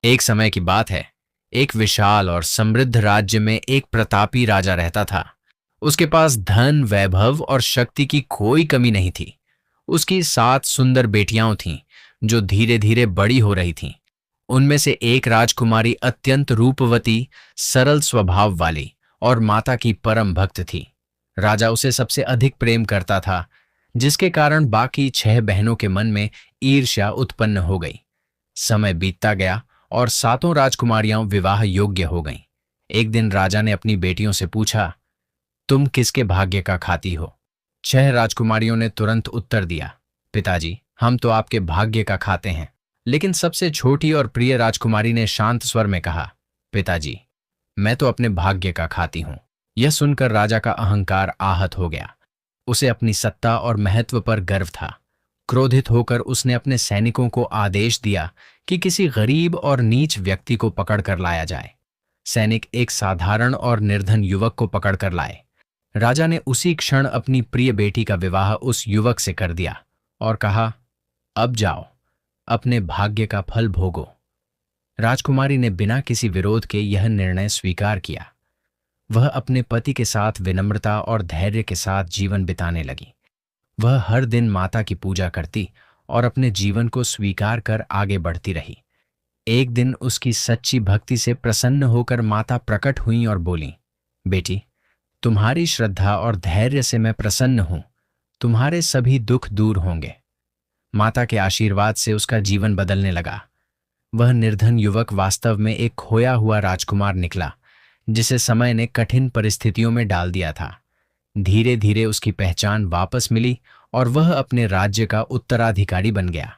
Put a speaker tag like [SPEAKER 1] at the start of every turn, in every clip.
[SPEAKER 1] एक समय की बात है। एक विशाल और समृद्ध राज्य में एक प्रतापी राजा रहता था। उसके पास धन, वैभव और शक्ति की कोई कमी नहीं थी। उसकी 7 सुंदर बेटियां थीं, जो धीरे धीरे बड़ी हो रही थीं। उनमें से एक राजकुमारी अत्यंत रूपवती, सरल स्वभाव वाली और माता की परम भक्त थी। राजा उसे सबसे अधिक प्रेम करता था, जिसके कारण बाकी 6 बहनों के मन में ईर्ष्या उत्पन्न हो गई। समय बीतता गया और 7 राजकुमारियां विवाह योग्य हो गईं। एक दिन राजा ने अपनी बेटियों से पूछा, तुम किसके भाग्य का खाती हो? 6 राजकुमारियों ने तुरंत उत्तर दिया, पिताजी, हम तो आपके भाग्य का खाते हैं। लेकिन सबसे छोटी और प्रिय राजकुमारी ने शांत स्वर में कहा, पिताजी, मैं तो अपने भाग्य का खाती हूं। यह सुनकर राजा का अहंकार आहत हो गया। उसे अपनी सत्ता और महत्व पर गर्व था। क्रोधित होकर उसने अपने सैनिकों को आदेश दिया कि किसी गरीब और नीच व्यक्ति को पकड़कर लाया जाए। सैनिक एक साधारण और निर्धन युवक को पकड़कर लाए। राजा ने उसी क्षण अपनी प्रिय बेटी का विवाह उस युवक से कर दिया और कहा, अब जाओ, अपने भाग्य का फल भोगो। राजकुमारी ने बिना किसी विरोध के यह निर्णय स्वीकार किया। वह अपने पति के साथ विनम्रता और धैर्य के साथ जीवन बिताने लगी। वह हर दिन माता की पूजा करती और अपने जीवन को स्वीकार कर आगे बढ़ती रही। एक दिन उसकी सच्ची भक्ति से प्रसन्न होकर माता प्रकट हुईं और बोलीं, बेटी, तुम्हारी श्रद्धा और धैर्य से मैं प्रसन्न हूं। तुम्हारे सभी दुख दूर होंगे। माता के आशीर्वाद से उसका जीवन बदलने लगा। वह निर्धन युवक वास्तव में एक खोया हुआ राजकुमार निकला, जिसे समय ने कठिन परिस्थितियों में डाल दिया था। धीरे धीरे उसकी पहचान वापस मिली और वह अपने राज्य का उत्तराधिकारी बन गया।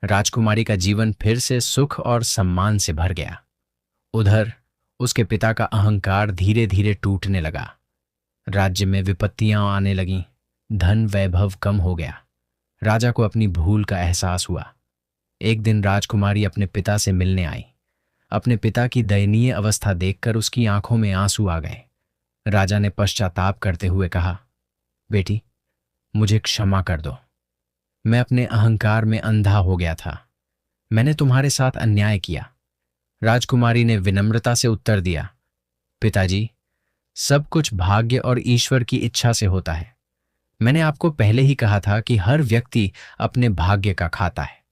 [SPEAKER 1] राजकुमारी का जीवन फिर से सुख और सम्मान से भर गया। उधर उसके पिता का अहंकार धीरे धीरे टूटने लगा। राज्य में विपत्तियां आने लगीं, धन वैभव कम हो गया। राजा को अपनी भूल का एहसास हुआ। एक दिन राजकुमारी अपने पिता से मिलने आई। अपने पिता की दयनीय अवस्था देखकर उसकी आंखों में आंसू आ गए। राजा ने पश्चाताप करते हुए कहा, बेटी, मुझे क्षमा कर दो। मैं अपने अहंकार में अंधा हो गया था। मैंने तुम्हारे साथ अन्याय किया। राजकुमारी ने विनम्रता से उत्तर दिया, पिताजी, सब कुछ भाग्य और ईश्वर की इच्छा से होता है। मैंने आपको पहले ही कहा था कि हर व्यक्ति अपने भाग्य का खाता है।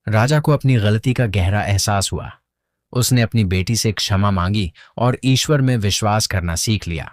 [SPEAKER 1] राजा को अपनी गलती का गहरा एहसास हुआ। उसने अपनी बेटी से क्षमा मांगी और ईश्वर में विश्वास करना सीख लिया।